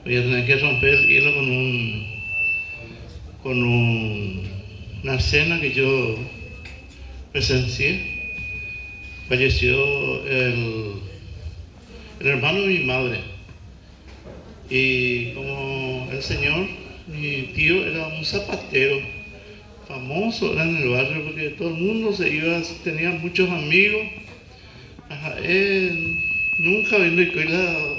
Voy a tener que romper el hielo una cena que yo presencié. Falleció el hermano de mi madre. Y como el señor, mi tío era un zapatero famoso, era en el barrio porque todo el mundo se iba, tenía muchos amigos. Él nunca vino y la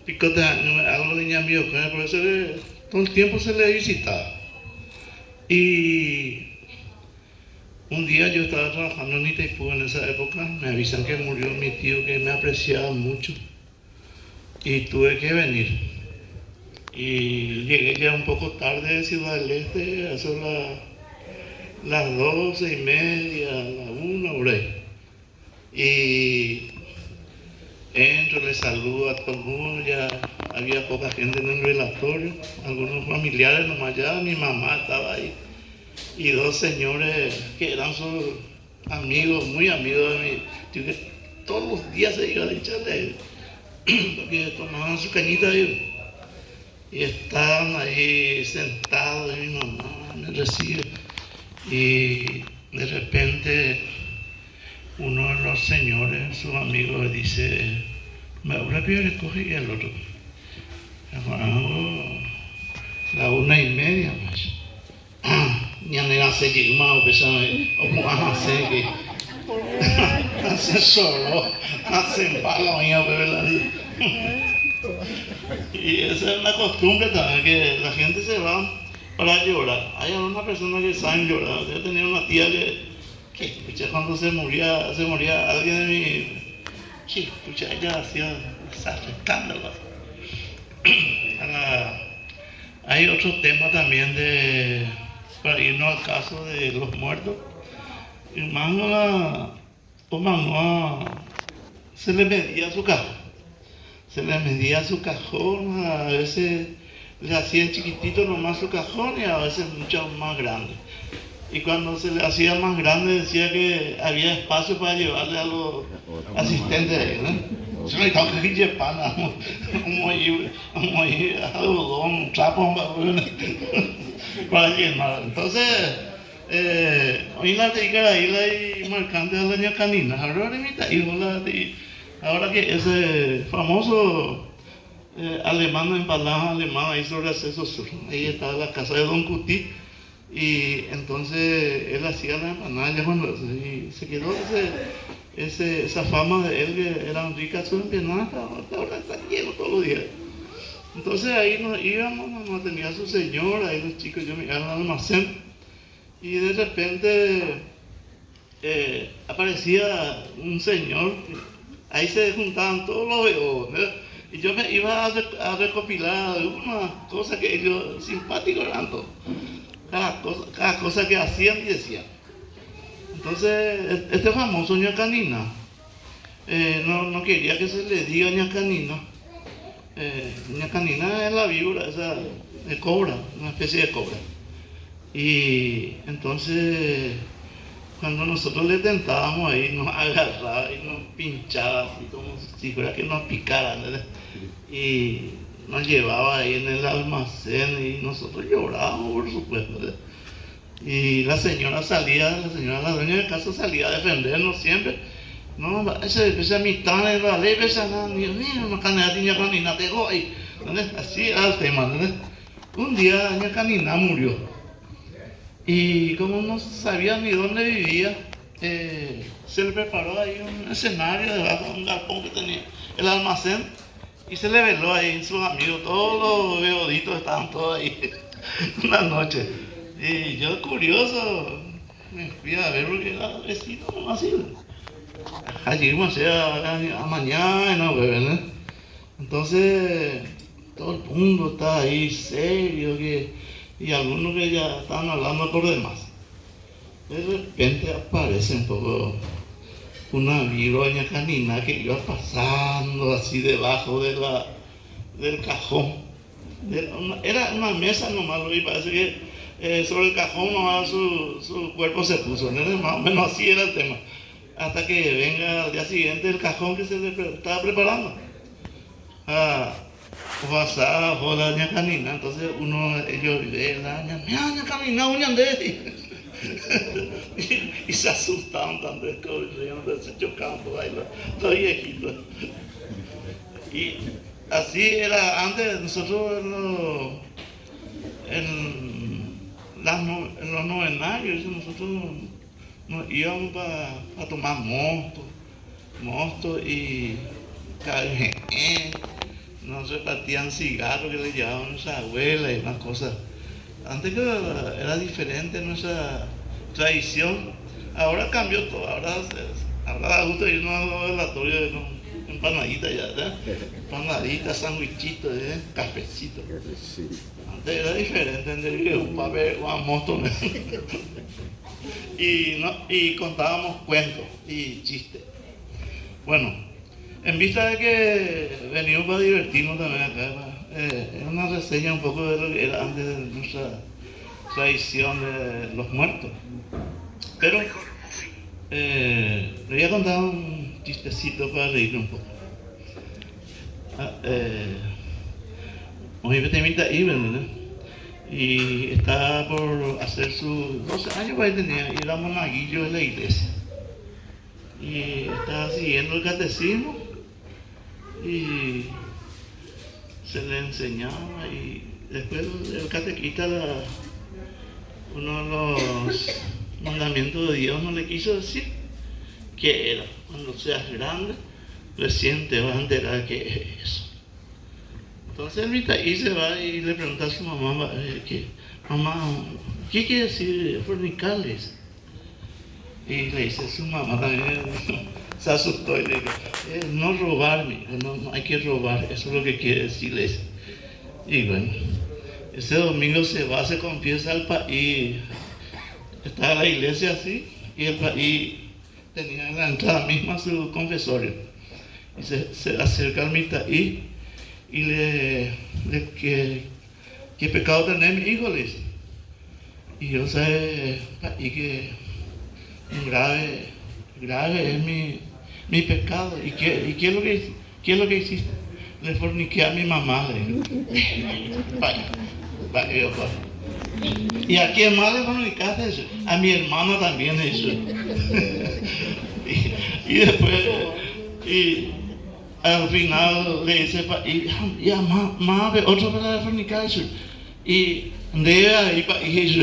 picota, algo de ñamio, por eso todo el tiempo se le visitaba. Y un día yo estaba trabajando en Itaipú en esa época, me avisan que murió mi tío que me apreciaba mucho y tuve que venir. Y llegué ya un poco tarde de Ciudad del Este, a son las 12:30, la 1 por ahí. Y entro, le saludo a todo el mundo, ya había poca gente en el velatorio, algunos familiares nomás ya, mi mamá estaba ahí. Y dos señores que eran sus amigos, muy amigos de mí, que todos los días se iban a echarle a él, porque tomaban su cañita ahí. Y estaban ahí sentados y mi mamá me recibe. Y de repente uno de los señores, sus amigos, dice, rápido le coge y el otro. La 1:30 más. Ya no era seguir más, o como hace que hace solo, hace bala, y esa es una costumbre también, que la gente se va para llorar. Hay algunas personas que saben llorar. Yo tenía una tía que escucha, cuando se moría alguien de mi... Sí, escucha, ella hacía escándalos. Hay otro tema también para irnos al caso de los muertos. Se le medía su cajón. A veces le hacían chiquitito nomás su cajón y a veces mucho más grande. Y cuando se le hacía más grande decía que había espacio para llevarle a los asistentes ahí, ¿no? Se me toca que llevar como ir algodón, trapo, para llenar. Entonces, hoy la dedica y marcante a la doña Canina. Ahora que ese famoso alemán, empalada alemana ahí sobre acceso sur, ahí estaba la casa de Don Cuti, y entonces él hacía las empanadas, y se quedó esa fama de él que eran ricas sus empanadas, ahora está lleno todos los días. Entonces ahí nos íbamos, nos tenía su señora, ahí los chicos, yo me iba al almacén, y de repente aparecía un señor. Ahí se juntaban todos los veos, y yo me iba a recopilar algunas cosas que ellos simpáticos eran todos. Cada cosa que hacían y decían. Entonces, este famoso ñacanina no quería que se le diga ñacanina. Ñacanina es la víbora esa de cobra, una especie de cobra. Y entonces, cuando nosotros le tentábamos ahí, nos agarraba y nos pinchaba así como si fuera que nos picara, ¿verdad? Y nos llevaba ahí en el almacén y nosotros llorábamos, por supuesto, ¿verdad? Y la la dueña de casa salía a defendernos siempre. No, esa mitad de la ley, esa no canela niña canina te voy, ¿verdad? Así era el tema, ¿verdad? Un día doña Canina murió. Y como no sabía ni dónde vivía, se le preparó ahí un escenario debajo de un galpón que tenía el almacén y se le veló ahí sus amigos, todos los beoditos estaban todos ahí una noche. Y yo curioso me fui a ver porque era vecino nomás así. Allí a mañana, ¿verdad? Entonces todo el mundo está ahí serio y algunos que ya estaban hablando por demás. De repente aparece un poco una viroña canina que iba pasando así debajo del cajón. Era una mesa nomás, y parece que sobre el cajón nomás su cuerpo se puso, ¿no? Más o menos así era el tema. Hasta que venga al día siguiente el cajón que se le estaba preparando. pasaba hola ña camina, entonces ellos ven la ña camina uña de y se asustaban tanto corriendo, se chocaban por ahí los viejitos. Y así era antes nosotros en los novenarios, nosotros nos íbamos para tomar mosto y nos repartían cigarros que le llevaban a nuestra abuela y más cosas. Antes que era diferente nuestra tradición, ahora cambió todo, ahora da gusto irnos a los relatorios de empanaditas ya, ¿verdad? Empanaditas, sandwichitos, cafecito. Antes era diferente, entre un papel o a mosto. Y contábamos cuentos y chistes. Bueno, en vista de que venimos para divertirnos también acá, es una reseña un poco de lo que era antes de nuestra tradición de los muertos. Pero le voy a contar un chistecito para reírnos un poco. Hoy me temita Iben, ¿no? Y estaba por hacer sus 12 años, pues tenía, y era monaguillo de la iglesia. Y estaba siguiendo el catecismo y se le enseñaba, y después el catequista uno de los mandamientos de Dios no le quiso decir qué era. Cuando seas grande, recién te vas a enterar qué es eso. Entonces el Vitaí se va y le pregunta a su mamá, mamá, ¿qué quiere decir fornicar? Y le dice, su mamá también se asustó y le dijo, no robar, no hay que robar, eso es lo que quiere decirle. Y bueno, ese domingo se va, se confiesa al país, estaba la iglesia así, y el país tenía en la entrada misma su confesorio. Y se acerca al Vitaí y ¿qué pecado tenés, mi hijo? Le dice. Y yo sé, y que grave es mi pecado. ¿Y qué es lo que hiciste? Le forniqué a mi mamá. ¿Y a quién más le fornicaste eso? A mi hermano también eso. y después, al final le dice, ya más otro para fornicar eso. Y de ahí para eso.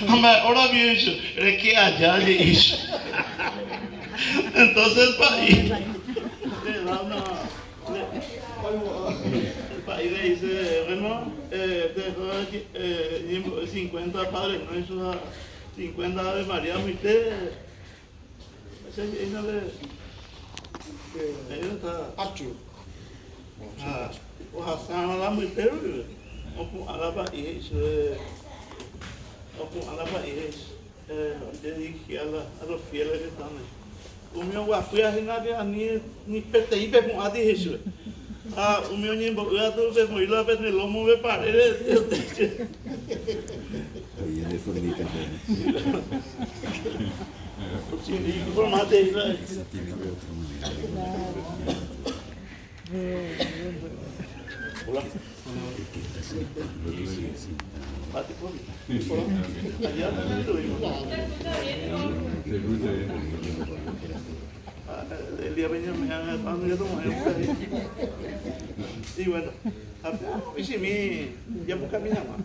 Ahora bien eso, es que allá le hizo. Entonces el país le da el país le dice, bueno, dejó 50 padres nuestros, 50 Ave María, usted, ella está Pachu. O Hassan la mujer, o a la país, a la país, le dije a los fieles que están ahí. O meu guapi a gente ni perteipe com a de isso. O meu nimbo eu tô vendo ele lá perto do meu pai. Aí ele fornica. O time formado aí lá. Olá. Bate por allá el día venía cuando yo tomé un café. Y bueno, a mí sí ya por caminar más.